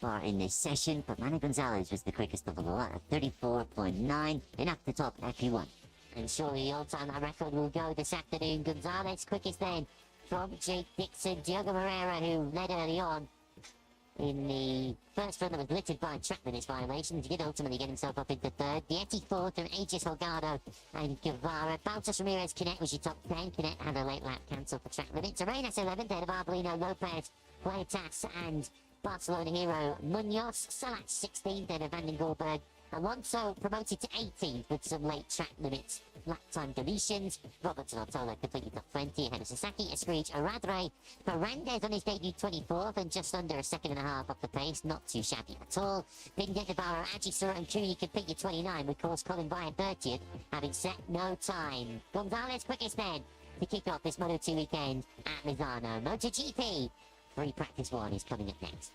far in this session, but Manny Gonzalez was the quickest of the lot at 34.9 and up the top FP1. And surely the all-time record will go this afternoon. Gonzalez quickest then from Jake Dixon. Diogo Moreira, who led early on in the first run that was littered by track limits violations, did ultimately get himself up into third. Vietti fourth, and Aegis Holgado and Guevara. Baltas Ramirez Canet was your top 10. Canet had a late lap cancelled for track limits. Arenas 11th, ahead of Arbolino Lopez, Huertas and Barcelona hero Munoz. Salat 16th, ahead of Vanden Goldberg. Alonso promoted to 18th with some late track limits lap time deletions. Robertson Ortola completed top 20 ahead of Sasaki, Escrige, Aradre. Ferrandez on his debut 24th and just under a second and a half off the pace. Not too shabby at all. Then Navarro, Ajisura and Cooney completed 29 with course Colin Bryant 30th, having set no time. Gonzalez quickest then to kick off this Moto2 weekend at Misano. MotoGP. Free practice one is coming up next.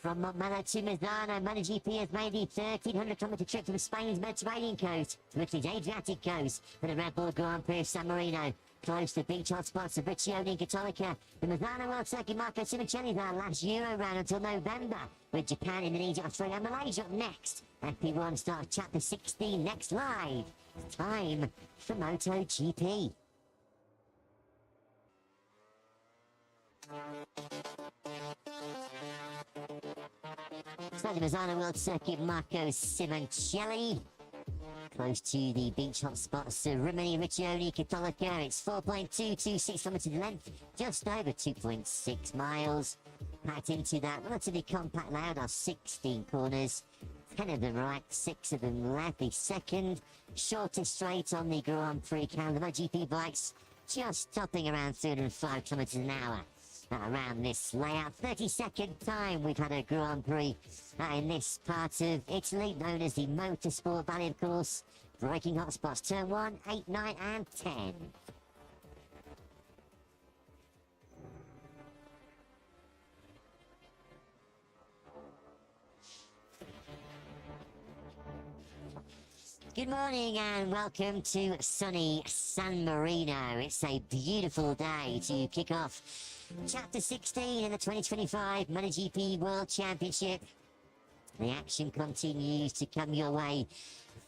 From Montmello to Misano, MotoGP has made the 1,300-kilometre trip from Spain's Mediterranean coast to Italy's Adriatic coast for the Red Bull Grand Prix of San Marino. Close to beach hotspots of Riccione and Cattolica, the Misano World Circuit Marco Simoncelli's our last Euro round until November, with Japan, Indonesia, Australia and Malaysia up next. FP1 starts chapter 16 next live. It's time for MotoGP. So the Misano World Circuit Marco Simoncelli. Close to the beach hotspots of Rimini, Riccione, Cattolica. It's 4.226 kilometres length, just over 2.6 miles. Packed into that relatively compact layout of 16 corners. 10 of them right, 6 of them left. The second shortest straight on the Grand Prix calendar. MotoGP bikes just topping around 305 kilometres an hour. Around this layout, 32nd time we've had a Grand Prix in this part of Italy, known as the Motorsport Valley, of course. Braking hotspots, turn 1, 8, 9 and 10. Good morning and welcome to sunny San Marino. It's a beautiful day to kick off Chapter 16 in the 2025 MotoGP World Championship. The action continues to come your way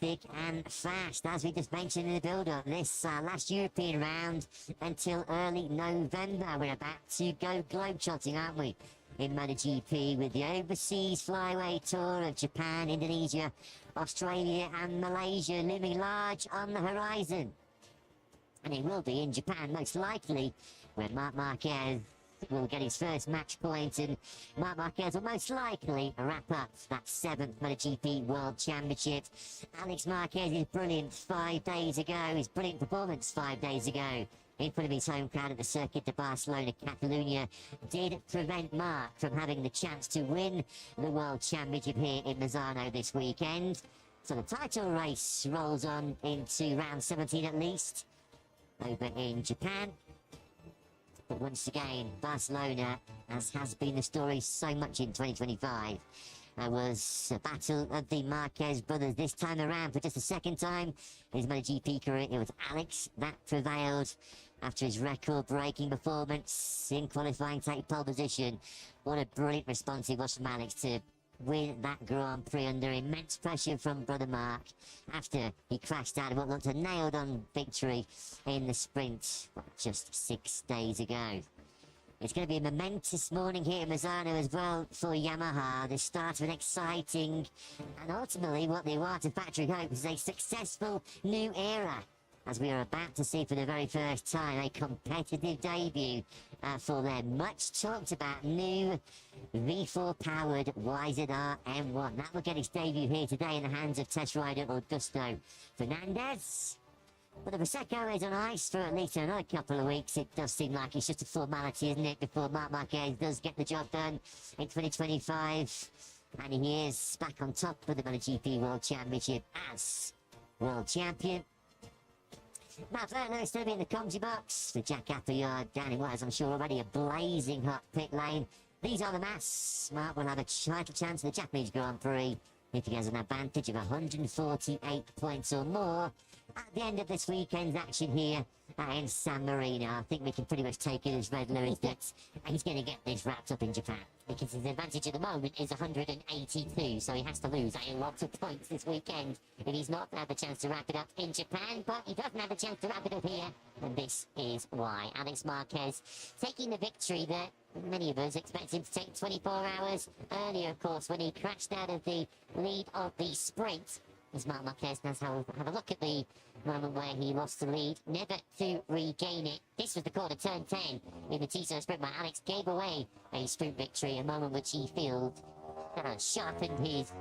thick and fast, as we just mentioned in the build-up. This last European round until early November. We're about to go globetrotting, aren't we, in MotoGP, with the Overseas Flyway Tour of Japan, Indonesia, Australia and Malaysia looming large on the horizon. And it will be in Japan, most likely, where Marc Marquez will get his first match point, and Marc Marquez will most likely wrap up that 7th MotoGP World Championship. Alex Marquez's brilliant 5 days ago, his brilliant performance 5 days ago, in front of his home crowd at the Circuit de Barcelona, Catalunya, did prevent Marc from having the chance to win the World Championship here in Misano this weekend. So the title race rolls on into round 17 at least, over in Japan. But once again, Barcelona, as has been the story so much in 2025, was a battle of the Marquez brothers. This time around, for just the second time in his MotoGP career, it was Alex that prevailed after his record-breaking performance in qualifying, take pole position. What a brilliant response it was from Alex to win that Grand Prix under immense pressure from brother Marc after he crashed out of what looked a nailed-on victory in the sprint just 6 days ago. It's going to be a momentous morning here in Misano as well for Yamaha, the start of an exciting and ultimately what the Iwata factory hopes is a successful new era, as we are about to see for the very first time a competitive debut for their much talked about new V4 powered YZR M1. That will get its debut here today in the hands of test rider Augusto Fernandez. But the Prosecco is on ice for at least another couple of weeks. It does seem like it's just a formality, isn't it, before Marc Marquez does get the job done in 2025. And he is back on top of the MotoGP World Championship as world champion. Matt Verner is still in the commentary box for Jack Appleyard down in what is, I'm sure, already a blazing hot pit lane. These are the maths. Mark will have a title chance in the Japanese Grand Prix if he has an advantage of 148 points or more at the end of this weekend's action here in San Marino. I think we can pretty much take it as read, Lewis, that he's going to get this wrapped up in Japan, because his advantage at the moment is 182, so he has to lose a lot of points this weekend if he's not had the chance to wrap it up in Japan, but he doesn't have the chance to wrap it up here, and this is why. Alex Marquez taking the victory that many of us expect him to take 24 hours earlier, of course, when he crashed out of the lead of the sprint. As Marc Marquez has have a look at the moment where he lost the lead, never to regain it. This was the corner, turn 10 in the Tissot sprint where Alex gave away a sprint victory, a moment which he feels sharpened his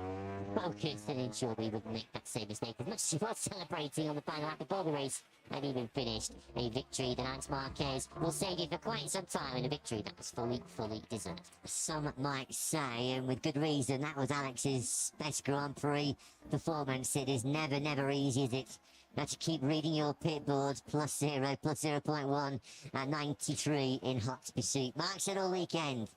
focus and ensured he wouldn't make that same mistake as much as he was celebrating on the final lap before the race and even finished a victory that Alex Marquez will save you for quite some time, in a victory that was fully deserved. Some might say, and with good reason, that was Alex's best Grand Prix performance. It is never easy, is it? You have to keep reading your pit board, +0, +0.1, at 93 in hot pursuit. Mark said all weekend,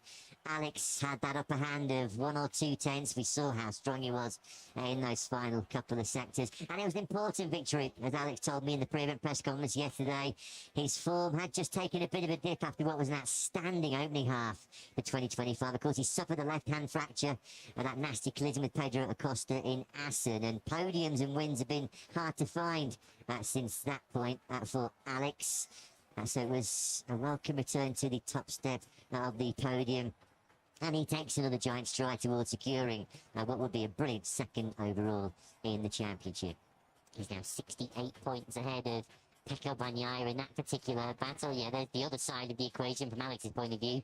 Alex had that upper hand of 1 or 2 tenths. We saw how strong he was in those final couple of sectors. And it was an important victory, as Alex told me in the pre-event press conference yesterday. His form had just taken a bit of a dip after what was an outstanding opening half for 2025. Of course, he suffered a left-hand fracture and that nasty collision with Pedro Acosta in Assen. And podiums and wins have been hard to find since that point for Alex. So it was a welcome return to the top step of the podium. And he takes another giant stride towards securing what would be a brilliant second overall in the championship. He's now 68 points ahead of Pecco Bagnaia in that particular battle. Yeah, there's the other side of the equation from Alex's point of view.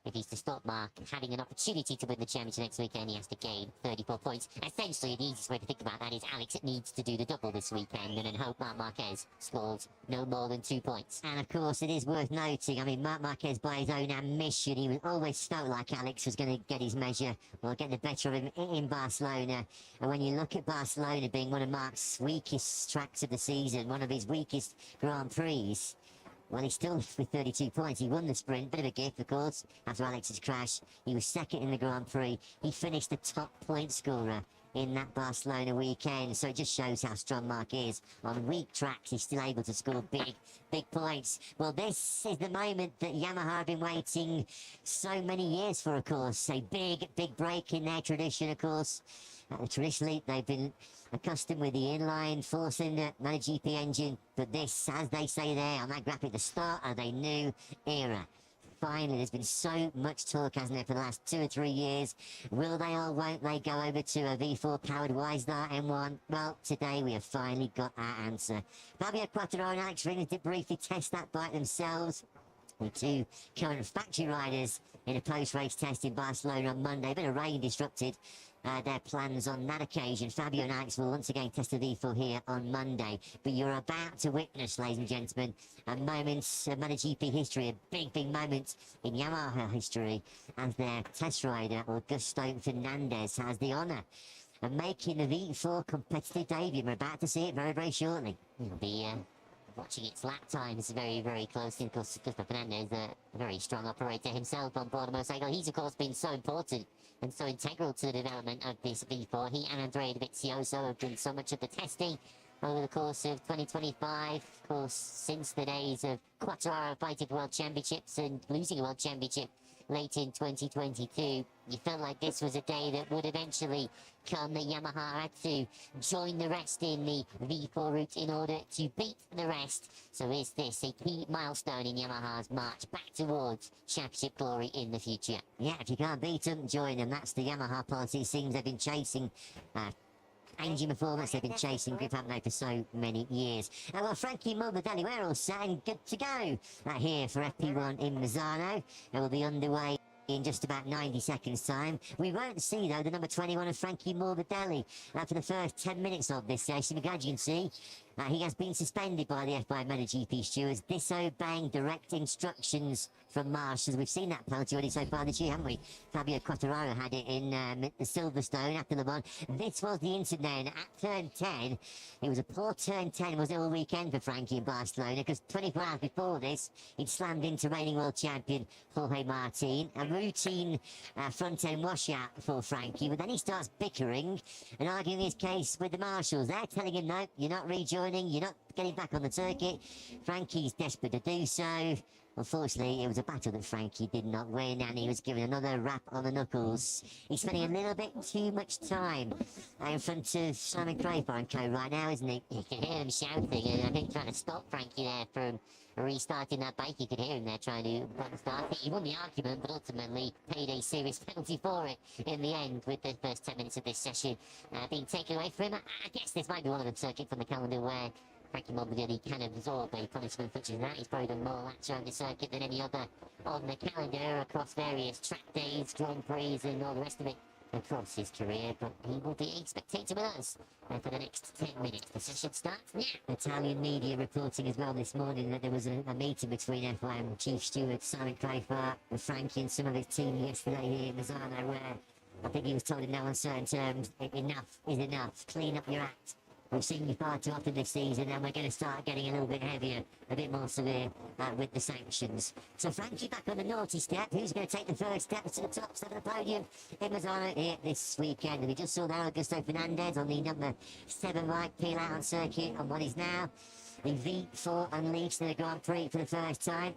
If he's to stop Mark having an opportunity to win the championship next weekend, he has to gain 34 points. Essentially, the easiest way to think about that is Alex needs to do the double this weekend and then hope Marc Marquez scores no more than 2 points. And of course, it is worth noting, I mean, Marc Marquez, by his own admission, he was always felt like Alex was going to get his measure or get the better of him in Barcelona. And when you look at Barcelona being one of Mark's weakest tracks of the season, one of his weakest Grand Prix, well, he still left with 32 points. He won the sprint, bit of a gift, of course, after Alex's crash. He was second in the Grand Prix. He finished the top point scorer in that Barcelona weekend. So it just shows how strong Mark is. On weak tracks, he's still able to score big points. Well, this is the moment that Yamaha have been waiting so many years for, of course. A big break in their tradition, of course. Traditionally, they've been accustomed with the inline four-cylinder MotoGP engine, but this, as they say there on that graphic, the start of a new era. Finally, there's been so much talk, hasn't there, for the last 2 or 3 years. Will they or won't they go over to a V4-powered Wisdar M1? Well, today we have finally got our answer. Fabio Quartararo and Alex Rins did briefly test that bike themselves, with 2 current factory riders in a post-race test in Barcelona on Monday. A bit of rain disrupted their plans on that occasion. Fabio and Alex will once again test the V4 here on Monday. But you're about to witness, ladies and gentlemen, a moment of MotoGP history, a big moment in Yamaha history, as their test rider, Augusto Fernandez, has the honour of making the V4 competitive debut. We're about to see it very shortly. We'll be watching its lap times very closely. Of course, Augusto Fernandez, a very strong operator himself on board a motorcycle. He's, of course, been so important and so integral to the development of this V4. He and Andrea Dovizioso have done so much of the testing over the course of 2025. Of course, since the days of Quartararo fighting for world championships and losing a world championship late in 2022, you felt like this was a day that would eventually come, that Yamaha had to join the rest in the V4 route in order to beat the rest. So is this a key milestone in Yamaha's march back towards championship glory in the future? Yeah, if you can't beat them, join them. That's the Yamaha policy. It seems they've been chasing engine performance, they've been chasing grip, haven't they, for so many years. Well, Frankie Morbidelli, we're all set and good to go here for FP1 in Misano. It will be underway in just about 90 seconds time. We won't see, though, the number 21 of Frankie Morbidelli for the first 10 minutes of this session. We're glad you can see He has been suspended by the F1 MotoGP stewards, disobeying direct instructions from marshals. We've seen that penalty already so far this year, haven't we? Fabio Quartararo had it in the Silverstone after Le Mans. This was the incident at turn 10. It was a poor turn 10, was it, all weekend for Frankie in Barcelona, because 24 hours before this, he'd slammed into reigning world champion Jorge Martin. A routine front-end washout for Frankie, but then he starts bickering and arguing his case with the marshals. They're telling him, no, you're not rejoining, you're not getting back on the circuit. Frankie's desperate to do so. Unfortunately, it was a battle that Frankie did not win, and he was given another rap on the knuckles. He's spending a little bit too much time in front of Simon Crowbar and co right now, isn't he? You can hear him shouting, and I think trying to stop Frankie there from restarting that bike. You could hear him there trying to start it. He won the argument, but ultimately paid a serious penalty for it in the end, with the first 10 minutes of this session being taken away from him. I guess this might be one of the circuits from the calendar where Frankie Morbidelli can absorb a punishment such as that. He's probably done more laps around the circuit than any other on the calendar across various track days, Grand Prix and all the rest of it across his career, but he will be a spectator with us for the next 10 minutes. The session starts now. Italian media reporting as well this morning that there was a meeting between F1 Chief Steward Simon Crowbar and Frankie and some of his team yesterday here in Misano, where I think he was told in no uncertain terms, enough is enough, clean up your act. We've seen you far too often this season, and we're going to start getting a little bit heavier, a bit more severe with the sanctions. So Frankie back on the naughty step. Who's going to take the first step to the top step of the podium in Misano here this weekend? And we just saw there Augusto Fernandez on the number 7 right, peel out on circuit on what is now the V4 Unleashed in the Grand Prix for the first time.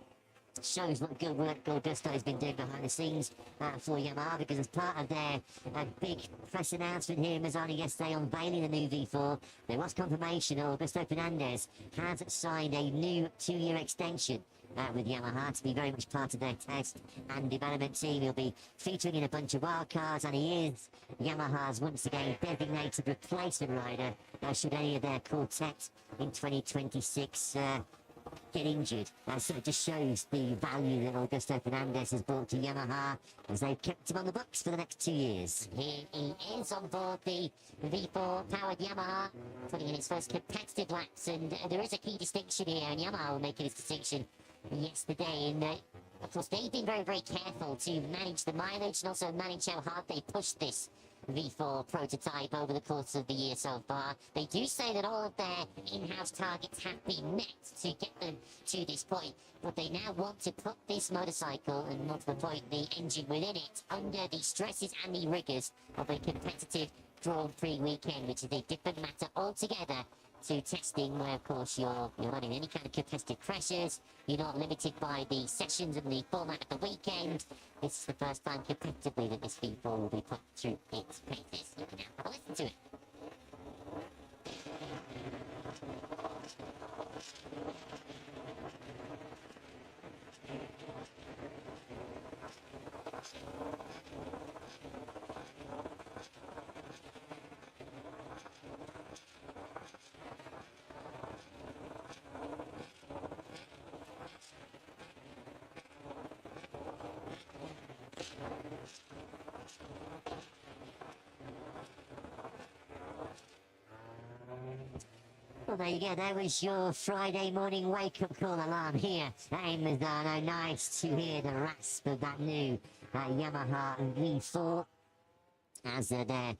Shows what good work Augusto has been doing behind the scenes for Yamaha, because as part of their big press announcement here in Misano yesterday unveiling the new V4, there was confirmation that Augusto Fernandez has signed a new 2-year extension with Yamaha to be very much part of their test and development team. He'll be featuring in a bunch of wildcards, and he is Yamaha's once again designated replacement rider should any of their quartet in 2026 get injured. So it just shows the value that Augusto Fernandez has brought to Yamaha as they've kept him on the books for the next 2 years. Here he is on board the V4 powered Yamaha, putting in his first competitive laps, and there is a key distinction here, and Yamaha will make his distinction yesterday. And of course, they've been very, very careful to manage the mileage and also manage how hard they push this V4 prototype over the course of the year so far. They do say that all of their in-house targets have been met to get them to this point, but they now want to put this motorcycle, and more to the point, the engine within it, under the stresses and the rigours of a competitive Grand Prix weekend, which is a different matter altogether to testing, where of course you're not in any kind of competitive pressures, you're not limited by the sessions and the format of the weekend. This is the first time competitively that this V4 will be put through its paces. You can now have a listen to it. Well, there you go. That was your Friday morning wake-up call alarm here in Misano. Nice to hear the rasp of that new Yamaha V4 as their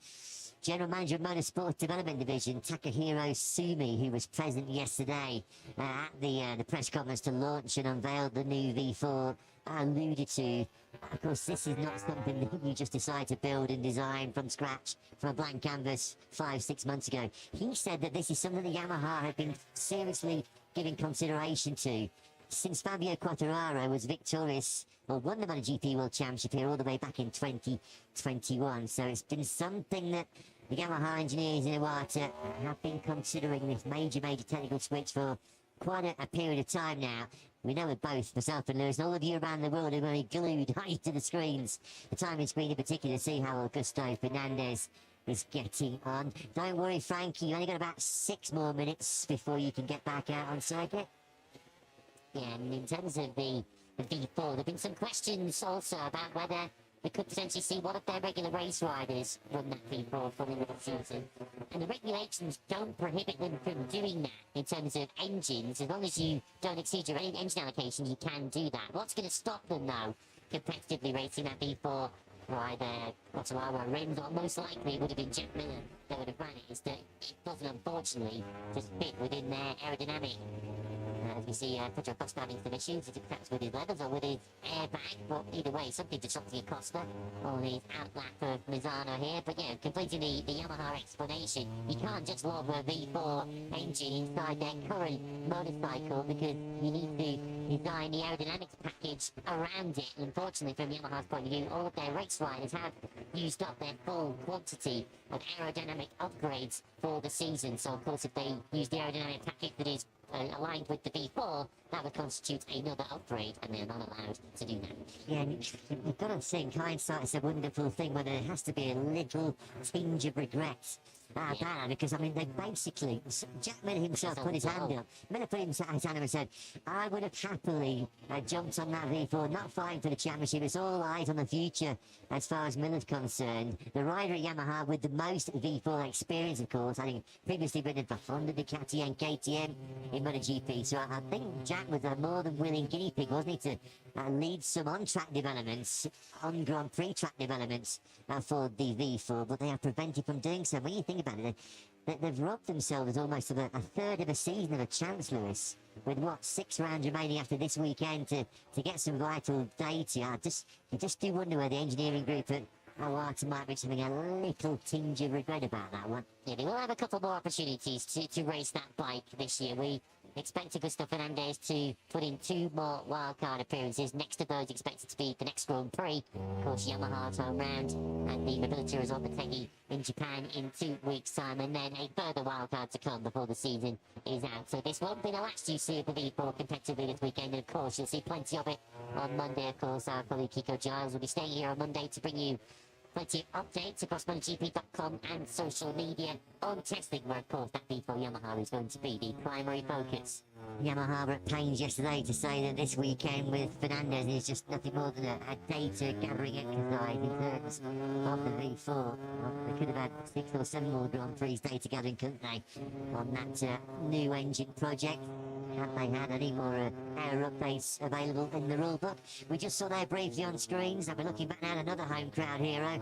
General Manager of Motorsport Development Division, Takahiro Sumi, who was present yesterday at the press conference to launch and unveil the new V4, alluded to. Of course, this is not something that you just decide to build and design from scratch from a blank canvas 5-6 months ago. He said that this is something that Yamaha had been seriously giving consideration to since Fabio Quartararo was victorious, or won the MotoGP World Championship here all the way back in 2021. So it's been something that the Yamaha engineers in Iwata have been considering, this major technical switch for quite a period of time now. We know it both, myself and Lewis, and all of you around the world are very glued to the screens, the timing screen in particular, to see how Augusto Fernandez is getting on. Don't worry, Frankie, you only got about 6 more minutes before you can get back out on circuit. Yeah, and in terms of the V4, there have been some questions also about whether we could potentially see one of their regular race riders run that V4 for the end of the season. And the regulations don't prohibit them from doing that in terms of engines. As long as you don't exceed your engine allocation, you can do that. What's going to stop them, though, competitively racing that V4 by their Ottawa rims, or most likely it would have been Jack Miller that would have run it, is that it doesn't unfortunately just fit within their aerodynamic. As we see, Pedro Costa having some issues, perhaps with his levers or with his airbag, but either way, something disrupting Costa on his outlap of Lozano here. But yeah, completing the Yamaha explanation, you can't just lob a V4 engine inside their current motorcycle because you need to design the aerodynamics package around it. Unfortunately, from Yamaha's point of view, all of their race riders have used up their full quantity of aerodynamic upgrades for the season. So, of course, if they use the aerodynamic package that is aligned with the V4, that would constitute another upgrade, and they're not allowed to do that. Yeah, you've got to think, hindsight is a wonderful thing, but there has to be a little tinge of regret about that, because, I mean, they basically, Jack Miller himself put his hand up. Miller put his hand up and said, I would have happily jumped on that V4, not fighting for the championship. It's all eyes on the future as far as Miller's concerned. The rider at Yamaha with the most V4 experience, of course, I think previously ridden for Honda, Ducati and KTM in MotoGP. So I think Jack was a more than willing guinea pig, wasn't he, to lead some on-track developments, on Grand Prix track developments for the V4, but they are prevented from doing so. When you think about it, they've robbed themselves almost of a third of a season of a chance, Lewis, with what, 6 rounds remaining after this weekend to get some vital data. I just do wonder where the engineering group at Iwata might be having a little tinge of regret about that one. Yeah, they will have a couple more opportunities to race that bike this year. We expect Augusto Fernandez to put in 2 more wildcard appearances. Next to those expected to be the next Grand Prix. Of course, Yamaha's home round and the Mobility Resort Motegi in Japan in 2 weeks' time. And then a further wildcard to come before the season is out. So this won't be the last you see of the V4 competitively this weekend. And of course, you'll see plenty of it on Monday. Of course, our colleague Kiko Giles will be staying here on Monday to bring you plenty of updates across MotoGP.com and social media on testing, where of course that V4 Yamaha is going to be the primary focus. Yamaha were at pains yesterday to say that this weekend with Fernandez is just nothing more than a data gathering exercise in terms of the V4. Well, they could have had 6 or 7 more Grand Prix data gathering, couldn't they, on that new engine project? Have they had any more error updates available in the rulebook? We just saw there briefly on screens, and we're looking back now at another home crowd hero.